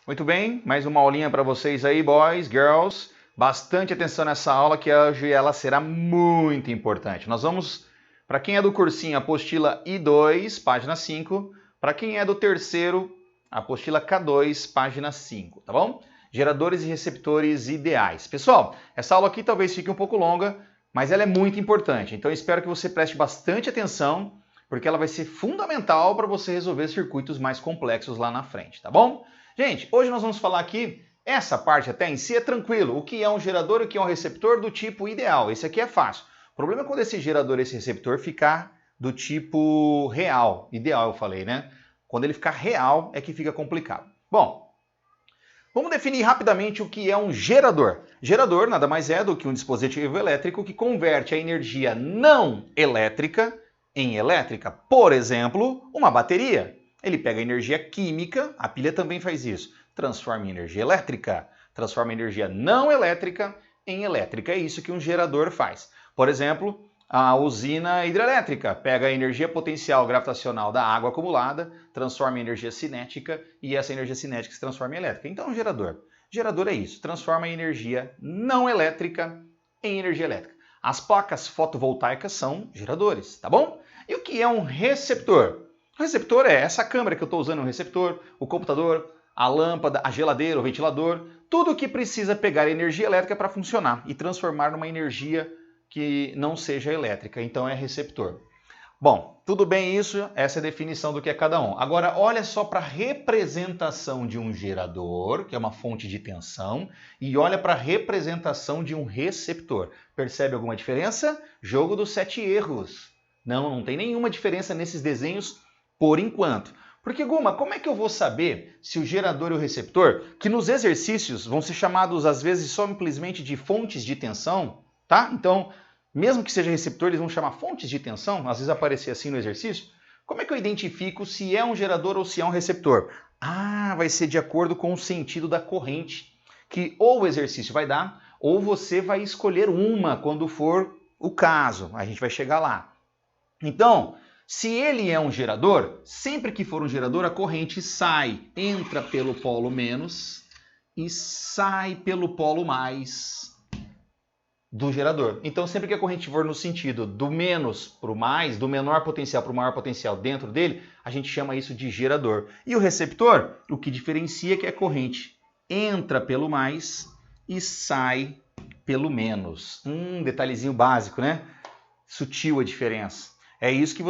Muito bem, mais uma aulinha para vocês aí, boys, girls. Bastante atenção nessa aula que hoje ela será muito importante. Nós vamos, para quem é do cursinho, apostila I2, página 5. Para quem é do terceiro, apostila K2, página 5, tá bom? Geradores e receptores ideais. Pessoal, essa aula aqui talvez fique um pouco longa, mas ela é muito importante. Então eu espero que você preste bastante atenção, porque ela vai ser fundamental para você resolver circuitos mais complexos lá na frente, tá bom? Gente, hoje nós vamos falar aqui, essa parte até em si é tranquilo, o que é um gerador e o que é um receptor do tipo ideal. Esse aqui é fácil. O problema é quando esse gerador e esse receptor ficar do tipo real, ideal eu falei, né? Quando ele ficar real é que fica complicado. Bom, vamos definir rapidamente o que é um gerador. Gerador nada mais é do que um dispositivo elétrico que converte a energia não elétrica em elétrica. Por exemplo, uma bateria. Ele pega a energia química, a pilha também faz isso, transforma em energia elétrica, transforma a energia não elétrica em elétrica. É isso que um gerador faz. Por exemplo, a usina hidrelétrica pega a energia potencial gravitacional da água acumulada, transforma em energia cinética e essa energia cinética se transforma em elétrica. Então, um gerador. Gerador é isso, transforma a energia não elétrica em energia elétrica. As placas fotovoltaicas são geradores, tá bom? E o que é um receptor? O receptor é essa câmera que eu estou usando, um receptor, o computador, a lâmpada, a geladeira, o ventilador, tudo que precisa pegar energia elétrica para funcionar e transformar numa energia que não seja elétrica, então é receptor. Bom, tudo bem isso, essa é a definição do que é cada um. Agora, olha só para a representação de um gerador, que é uma fonte de tensão, e olha para a representação de um receptor. Percebe alguma diferença? Jogo dos 7 erros. Não tem nenhuma diferença nesses desenhos por enquanto. Porque, Guma, como é que eu vou saber se o gerador e o receptor, que nos exercícios vão ser chamados às vezes simplesmente de fontes de tensão, tá? Então, mesmo que seja receptor, eles vão chamar fontes de tensão, às vezes aparecer assim no exercício. Como é que eu identifico se é um gerador ou se é um receptor? Ah, vai ser de acordo com o sentido da corrente, que ou o exercício vai dar, ou você vai escolher uma quando for o caso. A gente vai chegar lá. Então, se ele é um gerador, sempre que for um gerador, a corrente sai, entra pelo polo menos e sai pelo polo mais do gerador. Então, sempre que a corrente for no sentido do menos para o mais, do menor potencial para o maior potencial dentro dele, a gente chama isso de gerador. E o receptor, o que diferencia é que a corrente entra pelo mais e sai pelo menos. Detalhezinho básico, né? Sutil a diferença. É isso que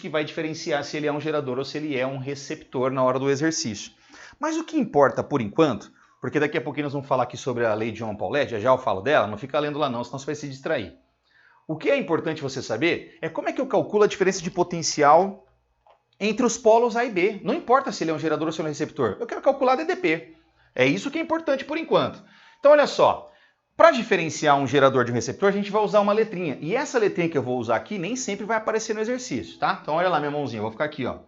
vai diferenciar se ele é um gerador ou se ele é um receptor na hora do exercício. Mas o que importa por enquanto, porque daqui a pouquinho nós vamos falar aqui sobre a lei de João Paulet, já eu falo dela, não fica lendo lá não, senão você vai se distrair. O que é importante você saber é como é que eu calculo a diferença de potencial entre os polos A e B. Não importa se ele é um gerador ou se ele é um receptor, eu quero calcular DDP. É isso que é importante por enquanto. Então olha só, para diferenciar um gerador de um receptor, a gente vai usar uma letrinha. E essa letrinha que eu vou usar aqui nem sempre vai aparecer no exercício, tá? Então olha lá minha mãozinha, eu vou ficar aqui, ó.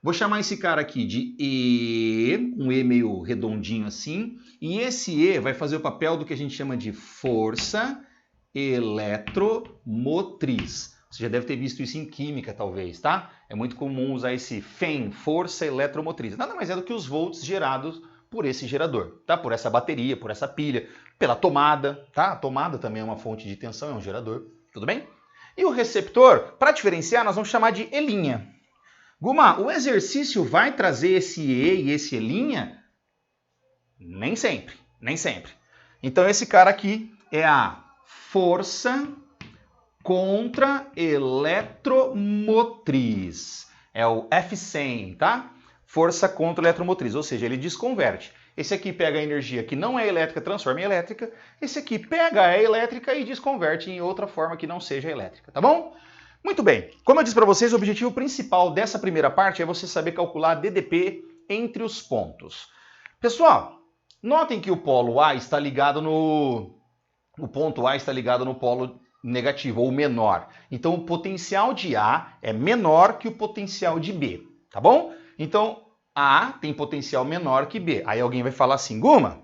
Vou chamar esse cara aqui de E, um E meio redondinho assim. E esse E vai fazer o papel do que a gente chama de força eletromotriz. Você já deve ter visto isso em química, talvez, tá? É muito comum usar esse FEM, força eletromotriz. Nada mais é do que os volts gerados por esse gerador, tá? Por essa bateria, por essa pilha, pela tomada, tá? A tomada também é uma fonte de tensão, é um gerador, tudo bem? E o receptor, para diferenciar, nós vamos chamar de Elinha. Guma, o exercício vai trazer esse E e esse Elinha? Nem sempre, nem sempre. Então esse cara aqui é a força contra eletromotriz. É o F100, tá? Força contra eletromotriz, ou seja, ele desconverte. Esse aqui pega a energia que não é elétrica, transforma em elétrica. Esse aqui pega a elétrica e desconverte em outra forma que não seja elétrica, tá bom? Muito bem, como eu disse para vocês, o objetivo principal dessa primeira parte é você saber calcular DDP entre os pontos. Pessoal, notem que o polo A está ligado no... O ponto A está ligado no polo negativo, ou menor. Então, o potencial de A é menor que o potencial de B, tá bom? Então, A tem potencial menor que B. Aí alguém vai falar assim, Guma,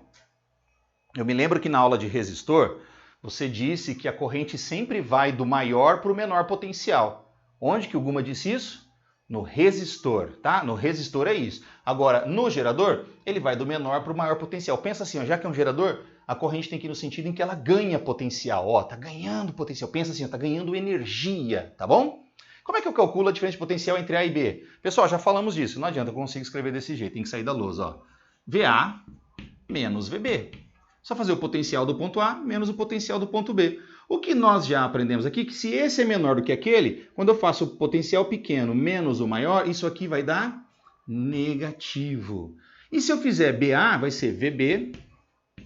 eu me lembro que na aula de resistor, você disse que a corrente sempre vai do maior para o menor potencial. Onde que o Guma disse isso? No resistor, tá? No resistor é isso. Agora, no gerador, ele vai do menor para o maior potencial. Pensa assim, ó, já que é um gerador, a corrente tem que ir no sentido em que ela ganha potencial. Ó, tá ganhando potencial. Pensa assim, ó, tá ganhando energia, tá bom? Como é que eu calculo a diferença de potencial entre A e B? Pessoal, já falamos disso. Não adianta eu consigo escrever desse jeito. Tem que sair da lousa, ó. VA menos VB. Só fazer o potencial do ponto A menos o potencial do ponto B. O que nós já aprendemos aqui é que se esse é menor do que aquele, quando eu faço o potencial pequeno menos o maior, isso aqui vai dar negativo. E se eu fizer BA, vai ser VB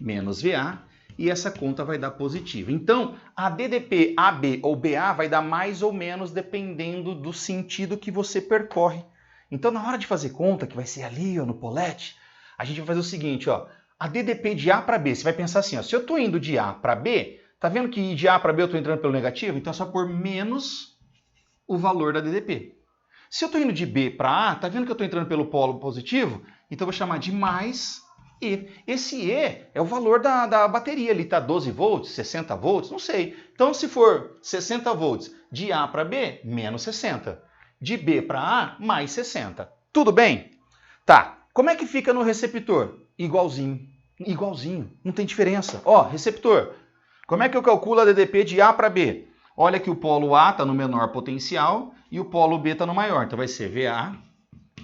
menos VA, e essa conta vai dar positiva. Então, a DDP AB ou BA vai dar mais ou menos dependendo do sentido que você percorre. Então, na hora de fazer conta, que vai ser ali ó, no polete, a gente vai fazer o seguinte, ó, a DDP de A para B, você vai pensar assim, ó, se eu estou indo de A para B, tá vendo que de A para B eu estou entrando pelo negativo? Então é só pôr menos o valor da DDP. Se eu estou indo de B para A, tá vendo que eu estou entrando pelo polo positivo? Então eu vou chamar de mais E. Esse E é o valor da bateria ali, tá? 12 volts, 60 volts, não sei. Então se for 60 volts de A para B, menos 60. De B para A, mais 60. Tudo bem? Tá. Como é que fica no receptor? Igualzinho. Igualzinho. Não tem diferença. Ó, receptor. Como é que eu calculo a DDP de A para B? Olha que o polo A está no menor potencial e o polo B está no maior. Então vai ser VA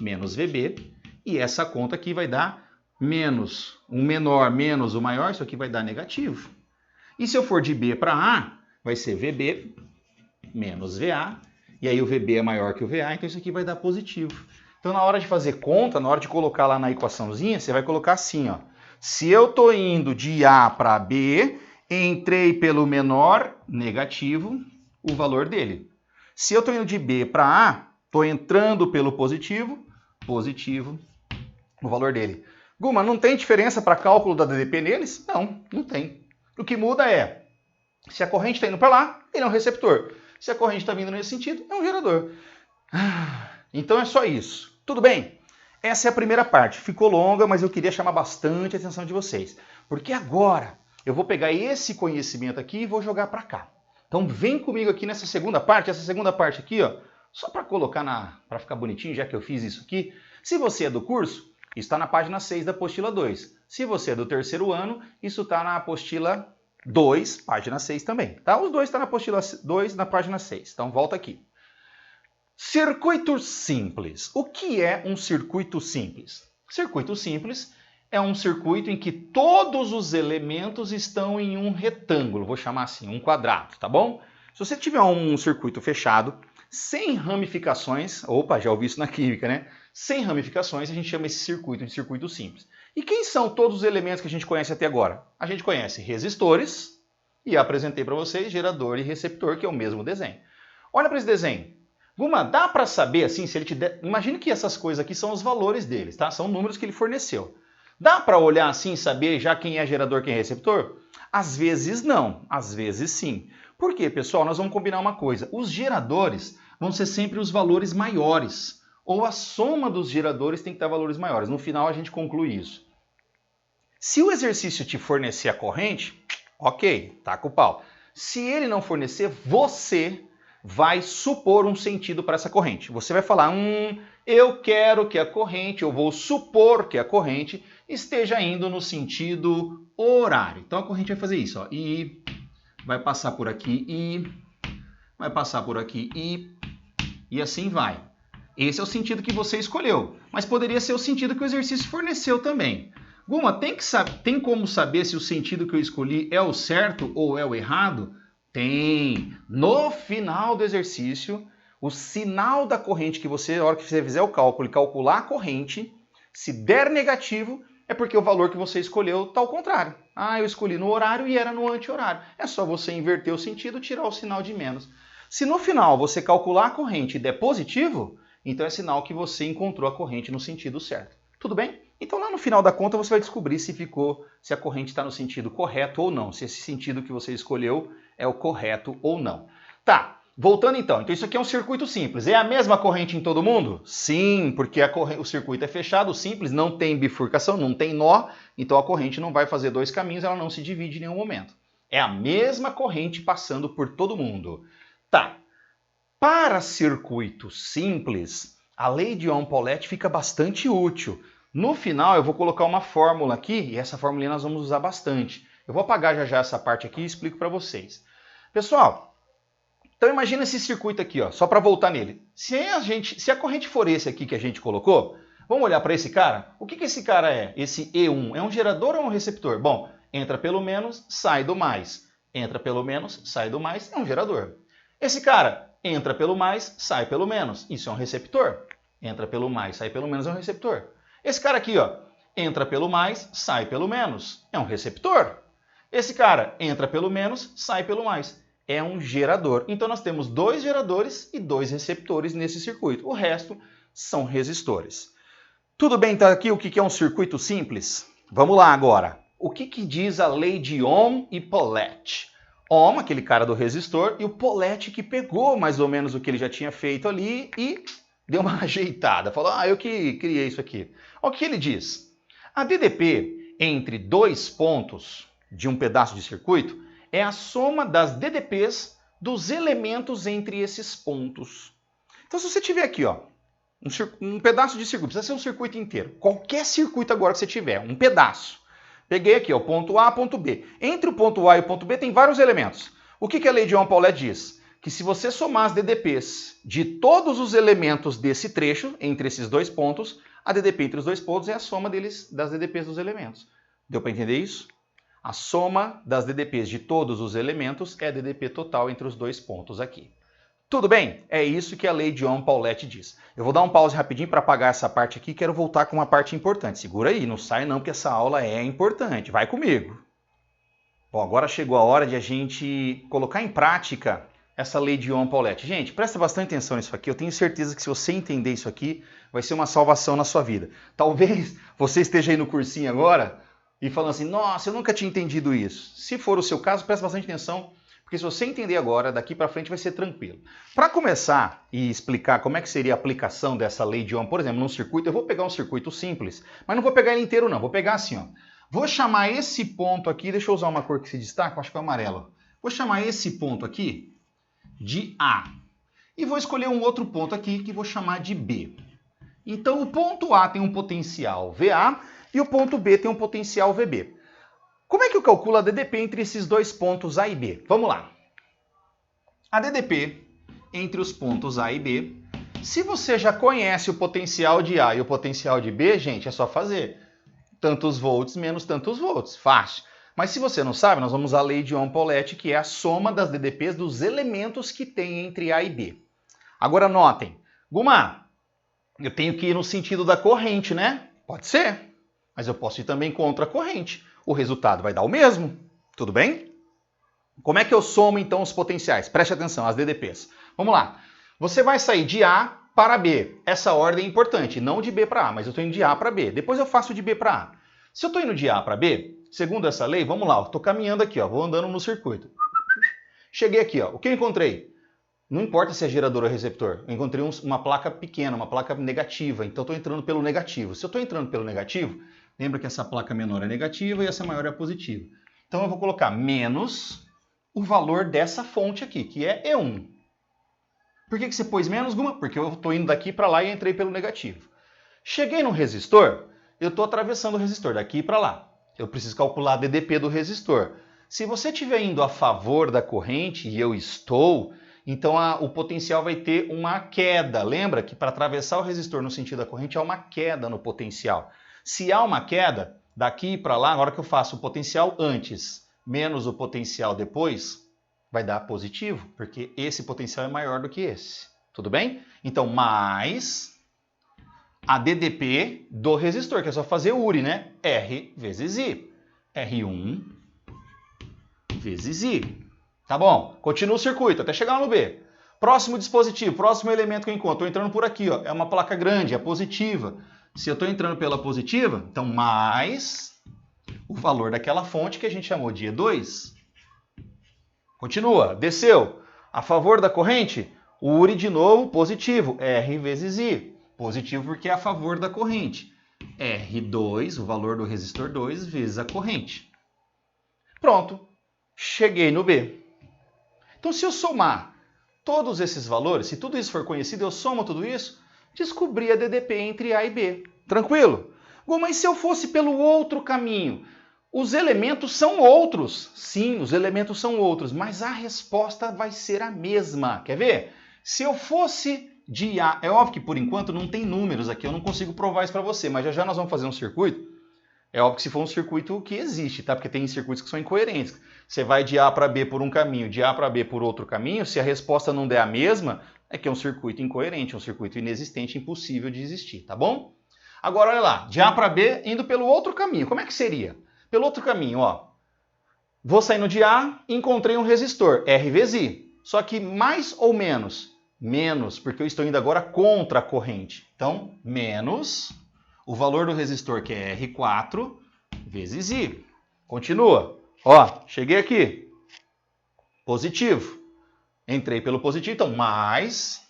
menos VB. E essa conta aqui vai dar menos o menor menos o maior. Isso aqui vai dar negativo. E se eu for de B para A, vai ser VB menos VA. E aí o VB é maior que o VA, então isso aqui vai dar positivo. Então, na hora de fazer conta, na hora de colocar lá na equaçãozinha, você vai colocar assim, ó. Se eu estou indo de A para B, entrei pelo menor, negativo, o valor dele. Se eu estou indo de B para A, estou entrando pelo positivo, positivo, o valor dele. Guma, não tem diferença para cálculo da DDP neles? Não, não tem. O que muda é, se a corrente está indo para lá, ele é um receptor. Se a corrente está vindo nesse sentido, é um gerador. Então é só isso. Tudo bem? Essa é a primeira parte. Ficou longa, mas eu queria chamar bastante a atenção de vocês. Porque agora eu vou pegar esse conhecimento aqui e vou jogar para cá. Então vem comigo aqui nessa segunda parte. Essa segunda parte aqui, ó, só para colocar para ficar bonitinho, já que eu fiz isso aqui. Se você é do curso, está na página 6 da apostila 2. Se você é do terceiro ano, isso está na apostila 2, página 6 também. Tá? Os dois estão na apostila 2, na página 6. Então volta aqui. Circuito simples. O que é um circuito simples? Circuito simples é um circuito em que todos os elementos estão em um retângulo, vou chamar assim, um quadrado, tá bom? Se você tiver um circuito fechado, sem ramificações, opa, já ouvi isso na química, né? Sem ramificações, a gente chama esse circuito de circuito simples. E quem são todos os elementos que a gente conhece até agora? A gente conhece resistores e apresentei para vocês gerador e receptor, que é o mesmo desenho. Olha para esse desenho. Guma, dá para saber assim, se ele te der... Imagine que essas coisas aqui são os valores deles, tá? São números que ele forneceu. Dá para olhar assim e saber já quem é gerador e quem é receptor? Às vezes não, às vezes sim. Por quê, pessoal? Nós vamos combinar uma coisa. Os geradores vão ser sempre os valores maiores. Ou a soma dos geradores tem que ter valores maiores. No final a gente conclui isso. Se o exercício te fornecer a corrente, ok, taca o pau. Se ele não fornecer, você vai supor um sentido para essa corrente. Você vai falar, eu quero que a corrente, eu vou supor que a corrente esteja indo no sentido horário. Então a corrente vai fazer isso, ó, e vai passar por aqui, e vai passar por aqui, e assim vai. Esse é o sentido que você escolheu, mas poderia ser o sentido que o exercício forneceu também. Guma, tem como saber se o sentido que eu escolhi é o certo ou é o errado? Tem. No final do exercício, o sinal da corrente que você, na hora que você fizer o cálculo e calcular a corrente, se der negativo, é porque o valor que você escolheu está ao contrário. Ah, eu escolhi no horário e era no anti-horário. É só você inverter o sentido e tirar o sinal de menos. Se no final você calcular a corrente e der positivo, então é sinal que você encontrou a corrente no sentido certo. Tudo bem? Então lá no final da conta você vai descobrir se a corrente está no sentido correto ou não, se esse sentido que você escolheu é o correto ou não. Tá, voltando então. Então isso aqui é um circuito simples. É a mesma corrente em todo mundo? Sim, porque o circuito é fechado, simples, não tem bifurcação, não tem nó, então a corrente não vai fazer dois caminhos, ela não se divide em nenhum momento. É a mesma corrente passando por todo mundo. Tá. Para circuito simples, a lei de Ohm-Paulet fica bastante útil. No final eu vou colocar uma fórmula aqui, e essa fórmula nós vamos usar bastante. Eu vou apagar já essa parte aqui e explico para vocês. Pessoal, então imagina esse circuito aqui, ó, só para voltar nele. Se a corrente for esse aqui que a gente colocou, vamos olhar para esse cara? O que esse cara é? Esse E1 é um gerador ou um receptor? Bom, entra pelo menos, sai do mais. Entra pelo menos, sai do mais, é um gerador. Esse cara entra pelo mais, sai pelo menos. Isso é um receptor. Entra pelo mais, sai pelo menos, é um receptor. Esse cara aqui, ó, entra pelo mais, sai pelo menos. É um receptor. Esse cara entra pelo menos, sai pelo mais. É um gerador. Então nós temos 2 geradores e 2 receptores nesse circuito. O resto são resistores. Tudo bem, então aqui o que é um circuito simples? Vamos lá agora. O que diz a lei de Ohm e Paulet? Ohm, aquele cara do resistor, e o Paulet que pegou mais ou menos o que ele já tinha feito ali e deu uma ajeitada. Falou, eu que criei isso aqui. O que ele diz? A DDP entre 2 pontos de um pedaço de circuito é a soma das DDPs dos elementos entre esses pontos. Então se você tiver aqui, ó, um pedaço de circuito, precisa ser um circuito inteiro. Qualquer circuito agora que você tiver, um pedaço. Peguei aqui, ó, ponto A, ponto B. Entre o ponto A e o ponto B tem vários elementos. O que a lei de Ohm-Paulet diz? Que se você somar as DDPs de todos os elementos desse trecho, entre esses 2 pontos, a DDP entre os 2 pontos é a soma das DDPs dos elementos. Deu para entender isso? A soma das DDPs de todos os elementos é a DDP total entre os 2 pontos aqui. Tudo bem? É isso que a lei de Ohm-Paulet diz. Eu vou dar um pause rapidinho para apagar essa parte aqui e quero voltar com uma parte importante. Segura aí, não sai não, porque essa aula é importante. Vai comigo. Bom, agora chegou a hora de a gente colocar em prática essa lei de Ohm-Paulet. Gente, presta bastante atenção nisso aqui. Eu tenho certeza que se você entender isso aqui, vai ser uma salvação na sua vida. Talvez você esteja aí no cursinho agora e falando assim, nossa, eu nunca tinha entendido isso. Se for o seu caso, presta bastante atenção, porque se você entender agora, daqui para frente vai ser tranquilo. Para começar e explicar como é que seria a aplicação dessa lei de Ohm, por exemplo, num circuito, eu vou pegar um circuito simples, mas não vou pegar ele inteiro não, vou pegar assim, ó. Vou chamar esse ponto aqui, deixa eu usar uma cor que se destaca, acho que é o amarelo. Vou chamar esse ponto aqui de A. E vou escolher um outro ponto aqui que vou chamar de B. Então o ponto A tem um potencial VA e o ponto B tem um potencial VB. Como é que eu calculo a DDP entre esses 2 pontos A e B? Vamos lá. A DDP entre os pontos A e B, se você já conhece o potencial de A e o potencial de B, gente, é só fazer tantos volts menos tantos volts. Fácil. Mas se você não sabe, nós vamos usar a lei de Ohm-Paulet, que é a soma das DDPs dos elementos que tem entre A e B. Agora notem. Guma, eu tenho que ir no sentido da corrente, né? Pode ser. Mas eu posso ir também contra a corrente. O resultado vai dar o mesmo. Tudo bem? Como é que eu somo então os potenciais? Preste atenção, as DDPs. Vamos lá. Você vai sair de A para B. Essa ordem é importante, não de B para A, mas eu estou indo de A para B. Depois eu faço de B para A. Se eu estou indo de A para B, segundo essa lei, vamos lá, estou caminhando aqui, ó, vou andando no circuito. Cheguei aqui, ó, o que eu encontrei? Não importa se é gerador ou receptor, eu encontrei uma placa pequena, uma placa negativa, então estou entrando pelo negativo. Se eu estou entrando pelo negativo, lembra que essa placa menor é negativa e essa maior é positiva. Então eu vou colocar menos o valor dessa fonte aqui, que é E1. Por que você pôs menos, Guma? Porque eu estou indo daqui para lá e entrei pelo negativo. Cheguei no resistor, eu estou atravessando o resistor daqui para lá. Eu preciso calcular a DDP do resistor. Se você estiver indo a favor da corrente, e eu estou, então o potencial vai ter uma queda. Lembra que para atravessar o resistor no sentido da corrente há uma queda no potencial. Se há uma queda, daqui para lá, na hora que eu faço o potencial antes menos o potencial depois, vai dar positivo, porque esse potencial é maior do que esse. Tudo bem? Então, mais a DDP do resistor, que é só fazer URI, né? R vezes I. R1 vezes I. Tá bom? Continua o circuito até chegar no B. Próximo dispositivo, próximo elemento que eu encontro. Estou entrando por aqui, ó. É uma placa grande, é positiva. Se eu estou entrando pela positiva, então mais o valor daquela fonte que a gente chamou de E2. Continua, desceu. A favor da corrente, URI de novo, positivo. R vezes I. Positivo porque é a favor da corrente. R2, o valor do resistor 2, vezes a corrente. Pronto. Cheguei no B. Então, se eu somar todos esses valores, se tudo isso for conhecido, eu somo tudo isso, descobrir a DDP entre A e B. Tranquilo? Bom, mas se eu fosse pelo outro caminho? Os elementos são outros. Sim, os elementos são outros, mas a resposta vai ser a mesma. Quer ver? Se eu fosse de A, é óbvio que por enquanto não tem números aqui, eu não consigo provar isso para você, mas já já nós vamos fazer um circuito. É óbvio que se for um circuito que existe, tá? Porque tem circuitos que são incoerentes. Você vai de A para B por um caminho, de A para B por outro caminho, se a resposta não der a mesma, é que é um circuito incoerente, um circuito inexistente, impossível de existir, tá bom? Agora, olha lá, de A para B indo pelo outro caminho. Como é que seria? Pelo outro caminho, ó. Vou saindo de A, encontrei um resistor, R vezes I. Só que mais ou menos? Menos, porque eu estou indo agora contra a corrente. Então, menos o valor do resistor, que é R4, vezes I. Continua. Ó, cheguei aqui. Positivo. Entrei pelo positivo, então mais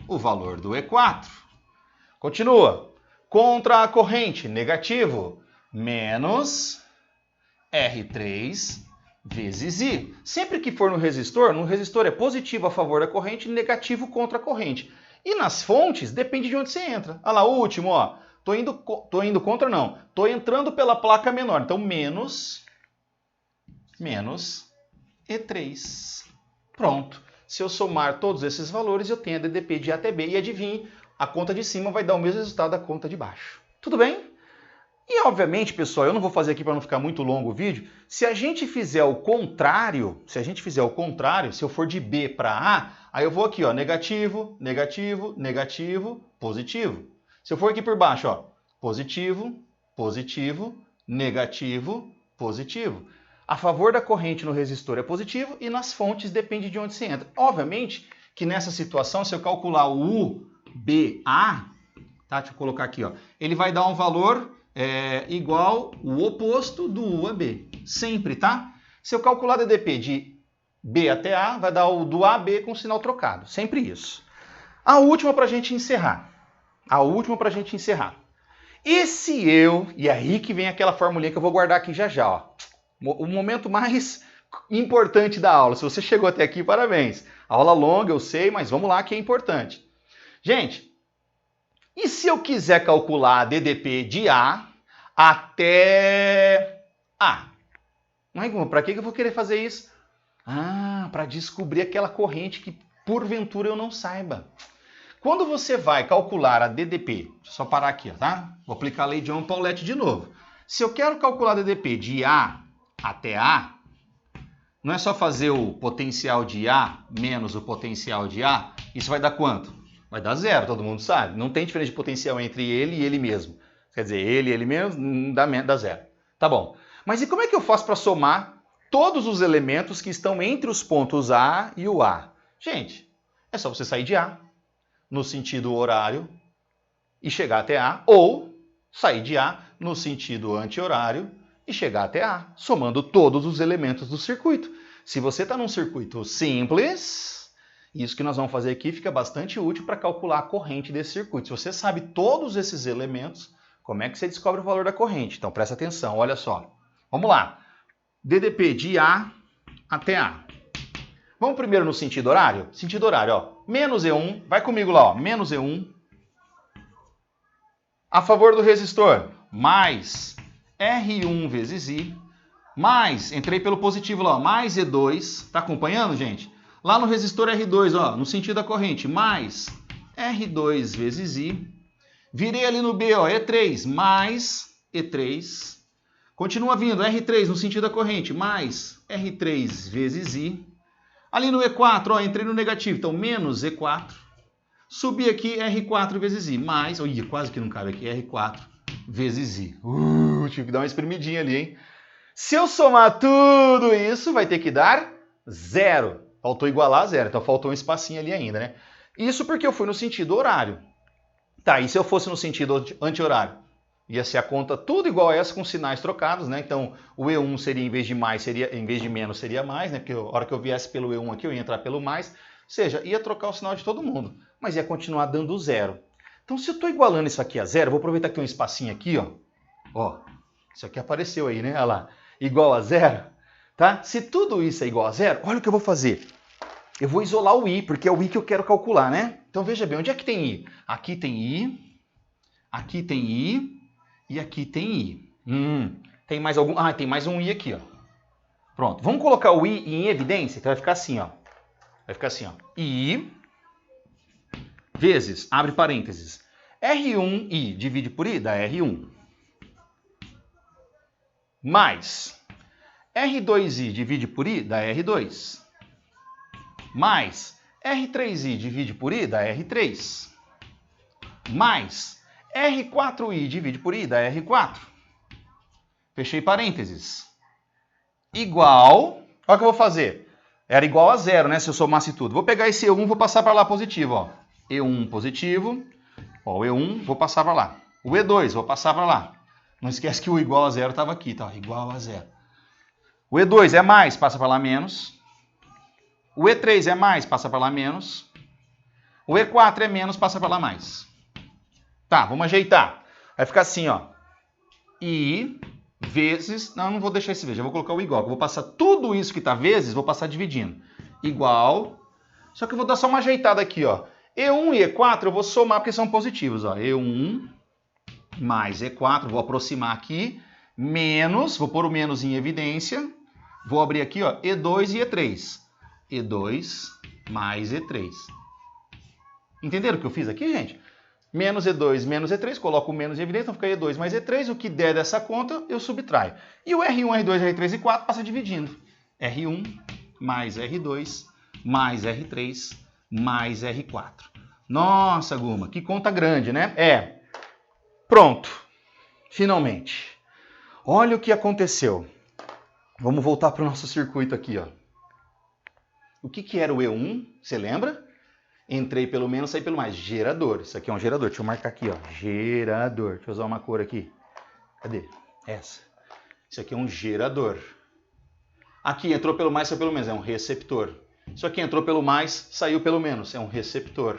o valor do E4. Continua. Contra a corrente, negativo. Menos R3 vezes I. Sempre que for no resistor é positivo a favor da corrente, negativo contra a corrente. E nas fontes, depende de onde você entra. Olha lá, o último, ó. Tô indo contra, não. Tô entrando pela placa menor. Então, menos E3. Pronto. Se eu somar todos esses valores, eu tenho a DDP de A até B. E adivinhe, a conta de cima vai dar o mesmo resultado da conta de baixo. Tudo bem? E, obviamente, pessoal, eu não vou fazer aqui para não ficar muito longo o vídeo. Se a gente fizer o contrário, se eu for de B para A, aí eu vou aqui, ó, negativo, negativo, negativo, positivo. Se eu for aqui por baixo, ó, positivo, positivo, negativo, positivo. A favor da corrente no resistor é positivo e nas fontes depende de onde você entra. Obviamente que nessa situação, se eu calcular o UBA, tá? Deixa eu colocar aqui, ó, ele vai dar um valor igual o oposto do U a B. Sempre, tá? Se eu calcular a DDP de B até A, vai dar o do A a B com sinal trocado. Sempre isso. A última para a gente encerrar. E se eu... E aí que vem aquela formulinha que eu vou guardar aqui já já, ó. O momento mais importante da aula. Se você chegou até aqui, parabéns. Aula longa, eu sei, mas vamos lá que é importante. Gente, e se eu quiser calcular a DDP de A até A? Para que eu vou querer fazer isso? Ah, para descobrir aquela corrente que porventura eu não saiba. Quando você vai calcular a DDP, deixa eu só parar aqui, tá? Vou aplicar a lei de Ohm-Paulet de novo. Se eu quero calcular a DDP de A até A, não é só fazer o potencial de A menos o potencial de A, isso vai dar quanto? Vai dar zero, todo mundo sabe. Não tem diferença de potencial entre ele e ele mesmo. Quer dizer, ele e ele mesmo dá zero. Tá bom. Mas e como é que eu faço para somar todos os elementos que estão entre os pontos A e o A? Gente, é só você sair de A no sentido horário e chegar até A, ou sair de A no sentido anti-horário e chegar até A, somando todos os elementos do circuito. Se você está num circuito simples, isso que nós vamos fazer aqui fica bastante útil para calcular a corrente desse circuito. Se você sabe todos esses elementos, como é que você descobre o valor da corrente? Então presta atenção, olha só. Vamos lá. DDP de A até A. Vamos primeiro no sentido horário? Sentido horário, ó. Menos E1, vai comigo lá, ó. Menos E1. A favor do resistor, mais R1 vezes I, mais, entrei pelo positivo lá, ó, mais E2. Tá acompanhando, gente? Lá no resistor R2, ó, no sentido da corrente, mais R2 vezes I. Virei ali no B, ó, E3, mais E3. Continua vindo, R3 no sentido da corrente, mais R3 vezes I. Ali no E4, ó, entrei no negativo, então menos E4. Subi aqui R4 vezes I, mais... Ih, quase que não cabe aqui, R4 vezes I. Tive que dar uma espremidinha ali, hein? Se eu somar tudo isso, vai ter que dar zero. Faltou igualar a zero, então faltou um espacinho ali ainda, né? Isso porque eu fui no sentido horário. Tá, e se eu fosse no sentido anti-horário? Ia ser a conta tudo igual a essa, com sinais trocados, né? Então, o E1 seria, em vez de menos, seria mais, né? Porque a hora que eu viesse pelo E1 aqui, eu ia entrar pelo mais. Ou seja, ia trocar o sinal de todo mundo, mas ia continuar dando zero. Então, se eu estou igualando isso aqui a zero, vou aproveitar que tem um espacinho aqui, ó. Ó, isso aqui apareceu aí, né? Olha lá, igual a zero, tá? Se tudo isso é igual a zero, olha o que eu vou fazer. eu vou isolar o I, porque é o I que eu quero calcular, né? Então veja bem, onde é que tem I? Aqui tem I, aqui tem I e aqui tem I. Tem mais algum? Ah, tem mais um I aqui, ó. Pronto, vamos colocar o I em evidência? Então vai ficar assim, ó. Vai ficar assim, ó. I vezes, abre parênteses, R1I divide por I dá R1. Mais R2I divide por I dá R2. Mais R3I divide por I dá R3. Mais R4I divide por I dá R4. Fechei parênteses. Igual... Olha o que eu vou fazer. Era igual a zero, né? Se eu somasse tudo. Vou pegar esse E1 e vou passar para lá positivo, ó. E1 positivo. Ó, o E1 vou passar para lá. O E2 vou passar para lá. Não esquece que o igual a zero estava aqui, tá? Igual a zero. O E2 é mais, passa para lá menos. O E3 é mais, passa para lá menos. O E4 é menos, passa para lá mais. Tá, vamos ajeitar. Vai ficar assim, ó. I vezes... Não vou deixar esse vezes, eu vou colocar o igual. Eu vou passar tudo isso que está vezes, vou passar dividindo. Igual... Só que eu vou dar só uma ajeitada aqui, ó. E1 e E4 eu vou somar porque são positivos, ó. E1 mais E4, vou aproximar aqui, menos, vou pôr o menos em evidência, vou abrir aqui, ó, E2 e E3. E2 mais E3. Entenderam o que eu fiz aqui, gente? Menos E2 menos E3, coloco o menos em evidência, então fica E2 mais E3, o que der dessa conta eu subtraio. E o R1, R2, R3 e 4 passa dividindo. R1 mais R2 mais R3 mais R4. Nossa, Guma, que conta grande, né? Pronto. Finalmente. Olha o que aconteceu. Vamos voltar para o nosso circuito aqui, ó. O que era o E1? Você lembra? Entrei pelo menos, saí pelo mais. Gerador. Isso aqui é um gerador. Deixa eu marcar aqui, ó. Gerador. Deixa eu usar uma cor aqui. Cadê? Essa. Isso aqui é um gerador. Aqui entrou pelo mais, saiu pelo menos. É um receptor. Isso aqui entrou pelo mais, saiu pelo menos. É um receptor.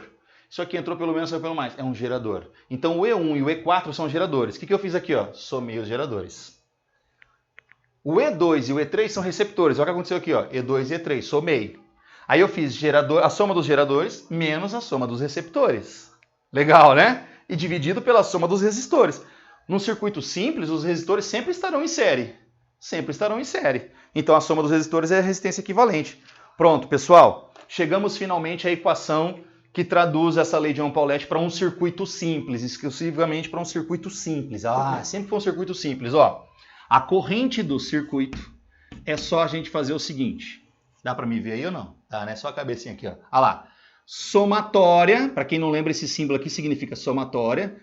Isso aqui entrou pelo menos, saiu pelo mais. É um gerador. Então o E1 e o E4 são geradores. O que eu fiz aqui, ó? Somei os geradores. O E2 e o E3 são receptores. Olha o que aconteceu aqui, ó. E2 e E3. Somei. Aí eu fiz a soma dos geradores menos a soma dos receptores. Legal, né? E dividido pela soma dos resistores. Num circuito simples, os resistores sempre estarão em série. Sempre estarão em série. Então a soma dos resistores é a resistência equivalente. Pronto, pessoal. Chegamos finalmente à equação que traduz essa lei de Ohm-Paulet para um circuito simples, exclusivamente para um circuito simples. Sempre foi um circuito simples. Ó, a corrente do circuito é só a gente fazer o seguinte. Dá para me ver aí ou não? Tá, né? Só a cabecinha aqui, ó. Olha lá. Somatória, para quem não lembra, esse símbolo aqui significa somatória,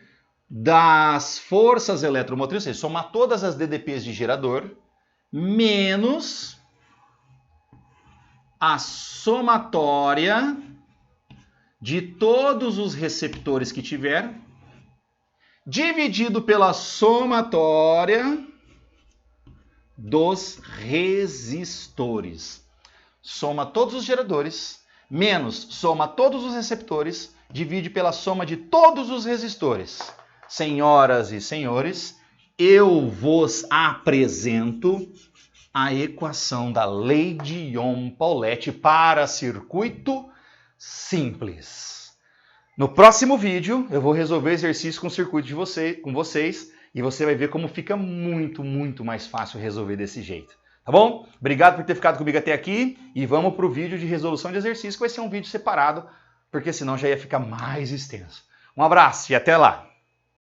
das forças eletromotrizes, ou seja, somar todas as DDPs de gerador, menos a somatória de todos os receptores que tiver, dividido pela somatória dos resistores. Soma todos os geradores, menos soma todos os receptores, divide pela soma de todos os resistores. Senhoras e senhores, eu vos apresento a equação da lei de Ohm-Paulet para circuito simples. No próximo vídeo, eu vou resolver exercício com o circuito com vocês e você vai ver como fica muito, muito mais fácil resolver desse jeito. Tá bom? Obrigado por ter ficado comigo até aqui e vamos para o vídeo de resolução de exercício, que vai ser um vídeo separado, porque senão já ia ficar mais extenso. Um abraço e até lá!